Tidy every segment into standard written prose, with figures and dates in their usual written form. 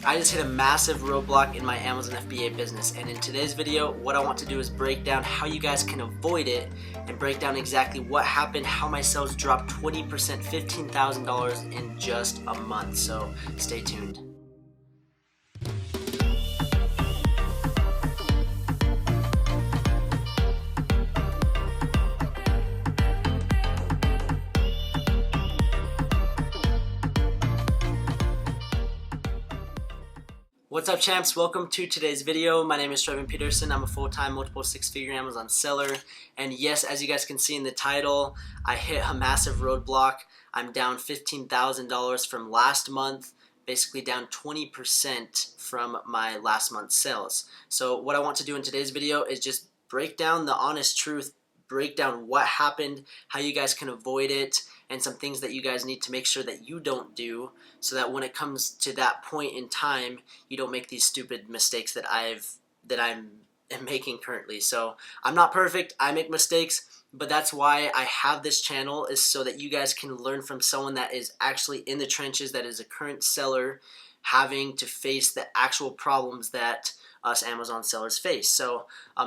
I just hit a massive roadblock in my Amazon FBA business, and in today's video what I want to do is break down how you guys can avoid it and break down exactly what happened, how my sales dropped 20%, $15,000 in just a month. So stay tuned. What's up, champs? Welcome to today's video. My name is Trevin Peterson. I'm a full-time multiple six-figure Amazon seller, and yes, as you guys can see in the title, I hit a massive roadblock. I'm down $15,000 from last month, basically down 20% from my last month's sales. So what I want to do in today's video is just break down the honest truth, break down what happened, how you guys can avoid it, and some things that you guys need to make sure that you don't do, so that when it comes to that point in time, you don't make these stupid mistakes that I'm making currently. So I'm not perfect, I make mistakes, but that's why I have this channel, is so that you guys can learn from someone that is actually in the trenches, that is a current seller having to face the actual problems that us Amazon sellers face. So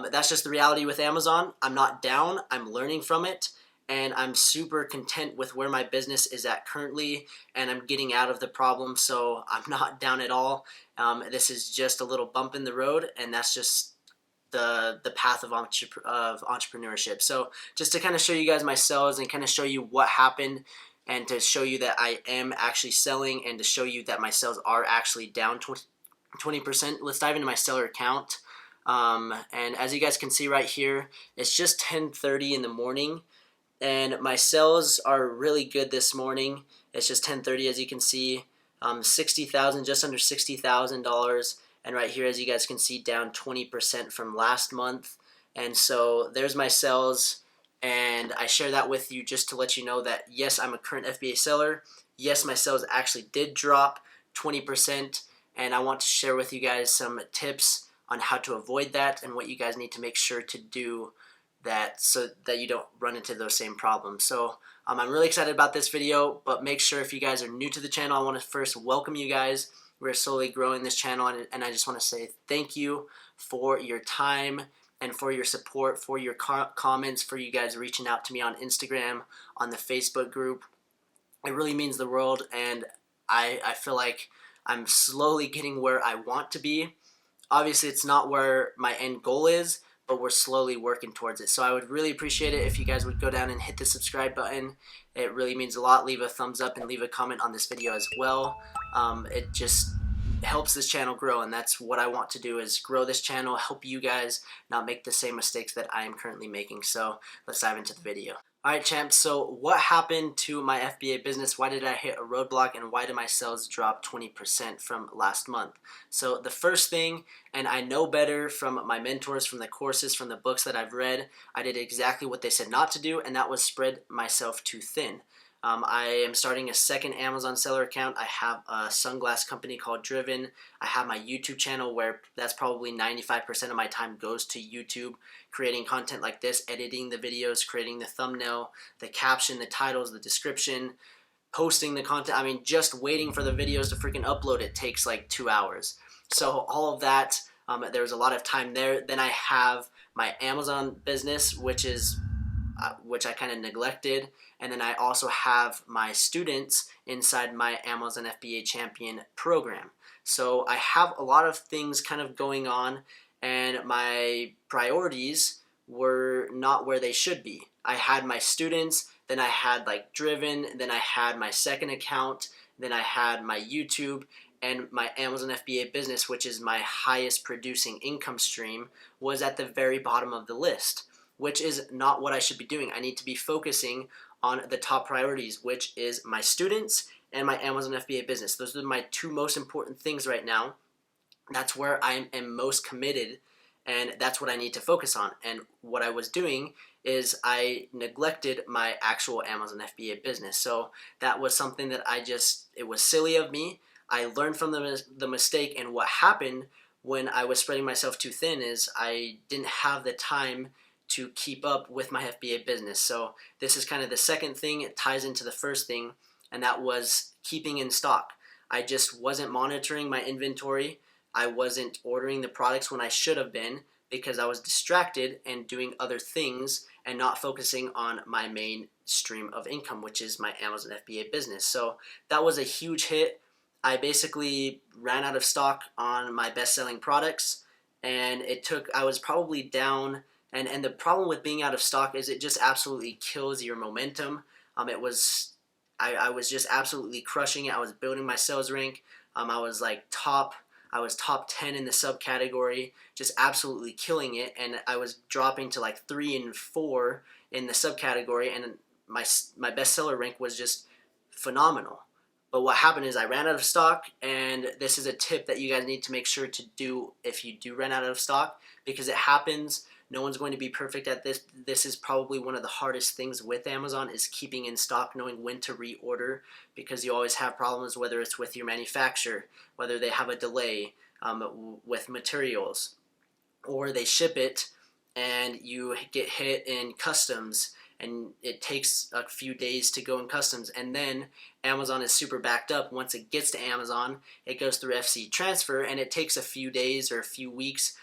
that's just the reality with Amazon. I'm not down, I'm learning from it, and I'm super content with where my business is at currently, and I'm getting out of the problem, so I'm not down at all. This is just a little bump in the road, and that's just the path of entrepreneurship. So just to kind of show you guys my sales and kind of show you what happened, and to show you that I am actually selling, and to show you that my sales are actually down 20%, let's dive into my seller account. And as you guys can see right here, it's just 10:30 in the morning, and my sales are really good this morning. It's just 10:30, as you can see, 60,000, just under $60,000, and right here, as you guys can see, down 20% from last month. And so there's my sales, and I share that with you just to let you know that yes, I'm a current FBA seller. Yes, my sales actually did drop 20%, and I want to share with you guys some tips on how to avoid that and what you guys need to make sure to do that, so that you don't run into those same problems. So I'm really excited about this video, but make sure, if you guys are new to the channel, I want to first welcome you guys. We're slowly growing this channel, and I just want to say thank you for your time and for your support, for your comments, for you guys reaching out to me on Instagram, on the Facebook group. It really means the world, and I feel like I'm slowly getting where I want to be. Obviously, it's not where my end goal is, but we're slowly working towards it. So I would really appreciate it if you guys would go down and hit the subscribe button. It really means a lot. Leave a thumbs up and leave a comment on this video as well. It just helps this channel grow, and that's what I want to do, is grow this channel, help you guys not make the same mistakes that I am currently making. So let's dive into the video. Alright, champs, so what happened to my FBA business? Why did I hit a roadblock, and why did my sales drop 20% from last month? So the first thing, and I know better from my mentors, from the courses, from the books that I've read, I did exactly what they said not to do, and that was spread myself too thin. I am starting a second Amazon seller account. I have a sunglass company called Trevin. I have my YouTube channel, where that's probably 95% of my time goes to YouTube, creating content like this, editing the videos, creating the thumbnail, the caption, the titles, the description, posting the content. I mean, just waiting for the videos to freaking upload, it takes like 2 hours. So all of that, there's a lot of time there. Then I have my Amazon business, which I kind of neglected, and then I also have my students inside my Amazon FBA Champion program. So I have a lot of things kind of going on, and my priorities were not where they should be. I had my students, then I had like Trevin, then I had my second account, then I had my YouTube, and my Amazon FBA business, which is my highest producing income stream, was at the very bottom of the list, which is not what I should be doing. I need to be focusing on the top priorities, which is my students and my Amazon FBA business. Those are my two most important things right now. That's where I am most committed, and that's what I need to focus on. And what I was doing is I neglected my actual Amazon FBA business. So that was something that it was silly of me. I learned from the mistake, and what happened when I was spreading myself too thin is I didn't have the time to keep up with my FBA business. So this is kind of the second thing. It ties into the first thing, and that was keeping in stock. I just wasn't monitoring my inventory. I wasn't ordering the products when I should have been because I was distracted and doing other things and not focusing on my main stream of income, which is my Amazon FBA business. So that was a huge hit. I basically ran out of stock on my best-selling products, and I was probably down, and the problem with being out of stock is it just absolutely kills your momentum. I was just absolutely crushing it. I was building my sales rank. I was top 10 in the subcategory, just absolutely killing it. And I was dropping to like 3 and 4 in the subcategory, and my bestseller rank was just phenomenal. But what happened is I ran out of stock, and this is a tip that you guys need to make sure to do if you do run out of stock, because it happens. No one's going to be perfect at this. This is probably one of the hardest things with Amazon, is keeping in stock, knowing when to reorder, because you always have problems, whether it's with your manufacturer, whether they have a delay with materials, or they ship it and you get hit in customs and it takes a few days to go in customs, and then Amazon is super backed up. Once it gets to Amazon, it goes through FC transfer, and it takes a few days or a few weeks,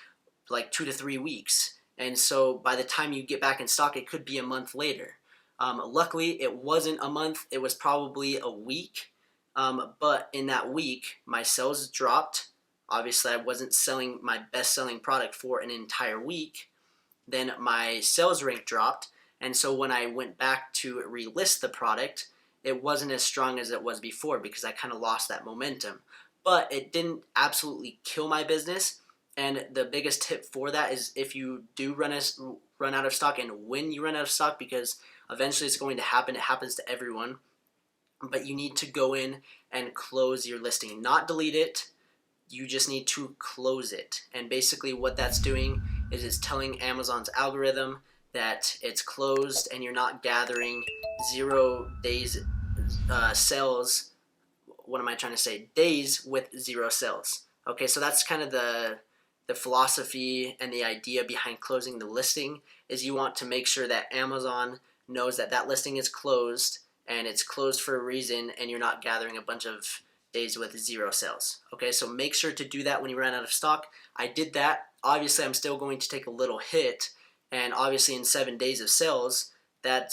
like 2 to 3 weeks. And so by the time you get back in stock, it could be a month later. Luckily, it wasn't a month. It was probably a week. But in that week, my sales dropped. Obviously, I wasn't selling my best-selling product for an entire week. Then my sales rank dropped. And so when I went back to relist the product, it wasn't as strong as it was before because I kind of lost that momentum. But it didn't absolutely kill my business. And the biggest tip for that is, if you do run out of stock, and when you run out of stock, because eventually it's going to happen, it happens to everyone, but you need to go in and close your listing, not delete it. You just need to close it. And basically what that's doing is it's telling Amazon's algorithm that it's closed and you're not gathering 0 days sales. What am I trying to say? Days with 0 sales. Okay, so that's kind of the philosophy and the idea behind closing the listing, is you want to make sure that Amazon knows that that listing is closed, and it's closed for a reason, and you're not gathering a bunch of days with 0 sales. Okay, so make sure to do that when you run out of stock. I did that. Obviously, I'm still going to take a little hit, and obviously in 7 days of sales, that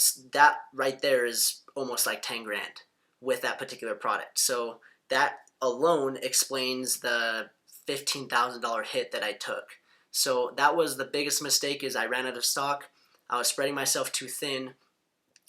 right there is almost like 10 grand with that particular product. So that alone explains the $15,000 hit that I took. So that was the biggest mistake, is I ran out of stock. I was spreading myself too thin.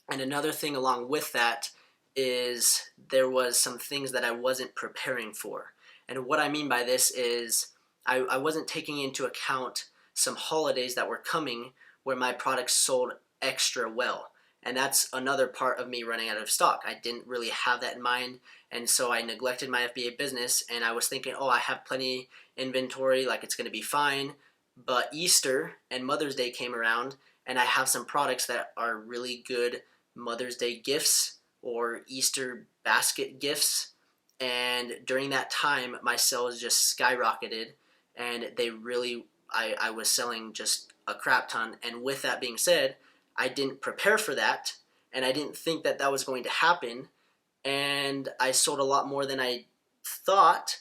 And another thing along with that is there was some things that I wasn't preparing for. And what I mean by this is I wasn't taking into account some holidays that were coming where my products sold extra well. And that's another part of me running out of stock. I didn't really have that in mind, and so I neglected my FBA business, and I was thinking, oh, I have plenty inventory, like it's going to be fine. But Easter and Mother's Day came around, and I have some products that are really good Mother's Day gifts or Easter basket gifts, and during that time, my sales just skyrocketed, and I was selling just a crap ton. And with that being said, I didn't prepare for that, and I didn't think that that was going to happen, and I sold a lot more than I thought,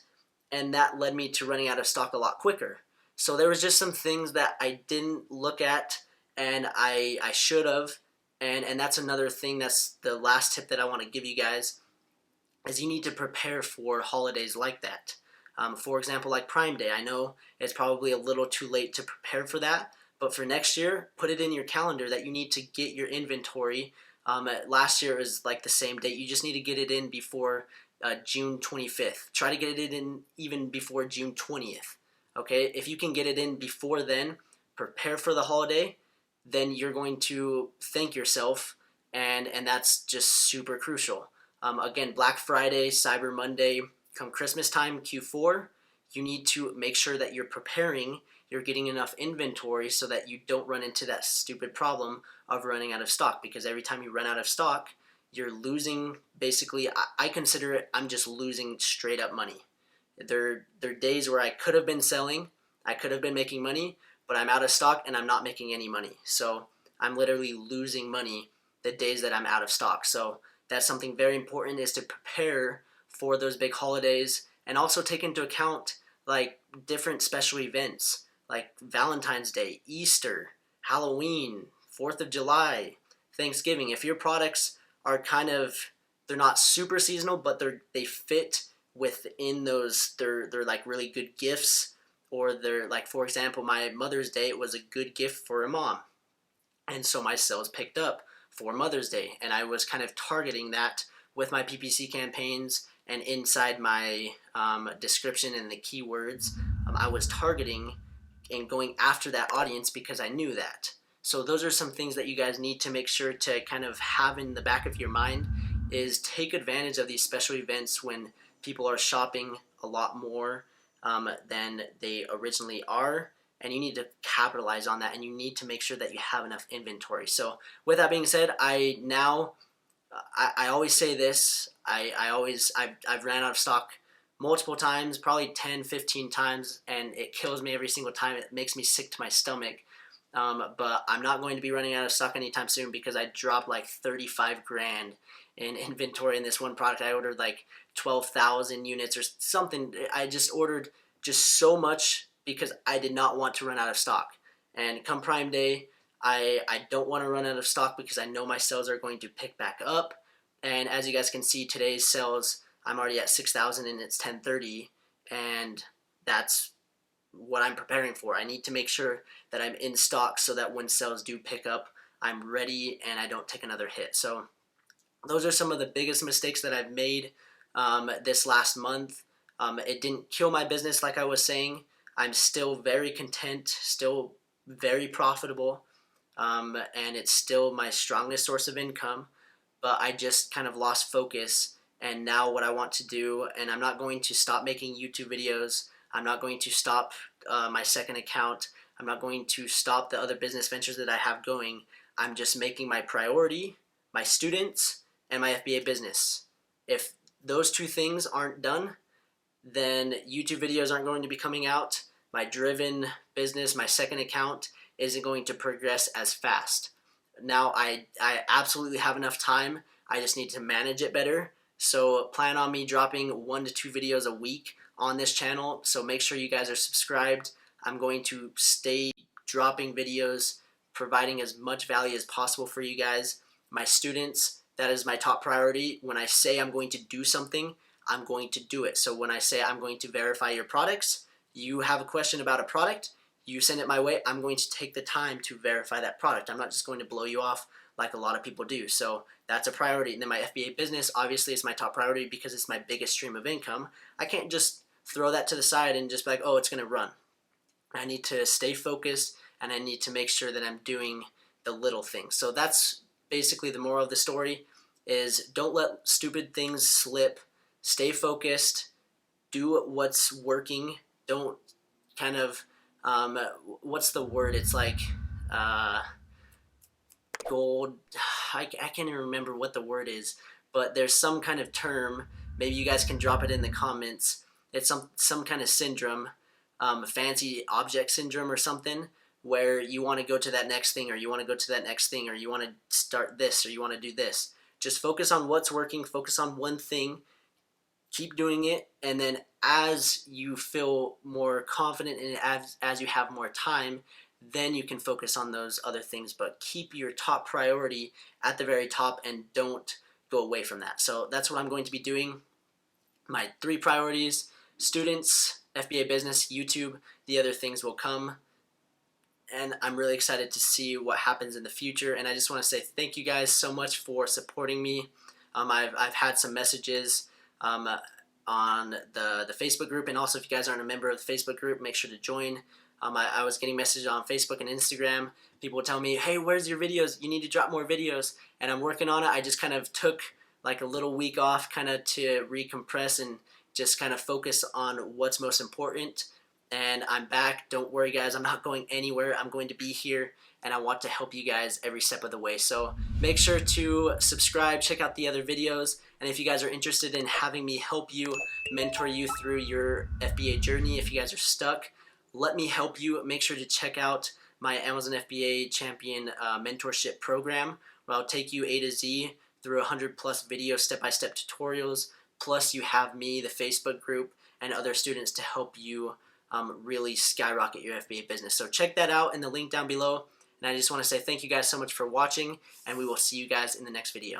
and that led me to running out of stock a lot quicker. So there was just some things that I didn't look at, and I should have, and that's another thing. That's the last tip that I want to give you guys, is you need to prepare for holidays like that. For example, like Prime Day. I know it's probably a little too late to prepare for that, but for next year, put it in your calendar that you need to get your inventory. Last year was like the same date. You just need to get it in before June 25th. Try to get it in even before June 20th. Okay, if you can get it in before then, prepare for the holiday, then you're going to thank yourself, and that's just super crucial. Again, Black Friday, Cyber Monday, come Christmas time, Q4, you need to make sure that you're preparing, you're getting enough inventory so that you don't run into that stupid problem of running out of stock, because every time you run out of stock, you're losing. Basically, I consider it, I'm just losing straight up money. There are days where I could have been selling, I could have been making money, but I'm out of stock and I'm not making any money. So I'm literally losing money the days that I'm out of stock. So that's something very important, is to prepare for those big holidays, and also take into account like different special events like Valentine's Day, Easter, Halloween, 4th of July, Thanksgiving. If your products are kind of, they're not super seasonal, but they fit within those, they're like really good gifts, or they're like, for example, my Mother's Day, it was a good gift for a mom, and so my sales picked up for Mother's Day, and I was kind of targeting that with my PPC campaigns, and inside my description and the keywords, I was targeting and going after that audience because I knew that. So those are some things that you guys need to make sure to kind of have in the back of your mind, is take advantage of these special events when people are shopping a lot more than they originally are, and you need to capitalize on that, and you need to make sure that you have enough inventory. So with that being said, I always say this, I've ran out of stock multiple times, probably 10, 15 times, and it kills me every single time. It makes me sick to my stomach. But I'm not going to be running out of stock anytime soon, because I dropped like 35 grand in inventory in this one product. I ordered like 12,000 units or something. I just ordered just so much because I did not want to run out of stock. And come Prime Day, I don't want to run out of stock because I know my sales are going to pick back up. And as you guys can see, today's sales, I'm already at 6,000 and it's 10:30, and that's what I'm preparing for. I need to make sure that I'm in stock so that when sales do pick up, I'm ready and I don't take another hit. So those are some of the biggest mistakes that I've made this last month. It didn't kill my business like I was saying. I'm still very content, still very profitable, and it's still my strongest source of income, but I just kind of lost focus. And now what I want to do, and I'm not going to stop making YouTube videos, I'm not going to stop my second account, I'm not going to stop the other business ventures that I have going. I'm just making my priority my students and my FBA business. If those two things aren't done, then YouTube videos aren't going to be coming out. My Trevin business, my second account, isn't going to progress as fast. Now I absolutely have enough time. I just need to manage it better. So plan on me dropping 1 to 2 videos a week on this channel. So make sure you guys are subscribed. I'm going to stay dropping videos, providing as much value as possible for you guys. My students, that is my top priority. When I say I'm going to do something, I'm going to do it. So when I say I'm going to verify your products, you have a question about a product, you send it my way, I'm going to take the time to verify that product. I'm not just going to blow you off like a lot of people do. So that's a priority. And then my FBA business obviously is my top priority because it's my biggest stream of income. I can't just throw that to the side and just be like, oh, it's going to run. I need to stay focused, and I need to make sure that I'm doing the little things. So that's basically the moral of the story, is don't let stupid things slip. Stay focused. Do what's working. Don't kind of, what's the word? It's like gold. I can't even remember what the word is, but there's some kind of term. Maybe you guys can drop it in the comments. It's some kind of syndrome, fancy object syndrome or something, where you want to go to that next thing, or you want to go to that next thing, or you want to start this, or you want to do this. Just focus on what's working. Focus on one thing. Keep doing it, and then as you feel more confident and as you have more time, then you can focus on those other things. But keep your top priority at the very top and don't go away from that. So that's what I'm going to be doing. My 3 priorities: students, FBA business, YouTube. The other things will come. And I'm really excited to see what happens in the future. And I just want to say thank you guys so much for supporting me. I've had some messages on the Facebook group, and also if you guys aren't a member of the Facebook group, make sure to join. I was getting messages on Facebook and Instagram. People would tell me, hey, where's your videos? You need to drop more videos. And I'm working on it. I just kind of took like a little week off kind of to recompress and just kind of focus on what's most important. And I'm back. Don't worry, guys. I'm not going anywhere. I'm going to be here, and I want to help you guys every step of the way. So make sure to subscribe, check out the other videos, and if you guys are interested in having me help you, mentor you through your FBA journey, if you guys are stuck, let me help you. Make sure to check out my Amazon FBA Champion mentorship program, where I'll take you A to Z through 100+ video step-by-step tutorials, Plus, you have me, the Facebook group, and other students to help you really skyrocket your FBA business. So check that out in the link down below. And I just want to say thank you guys so much for watching, and we will see you guys in the next video.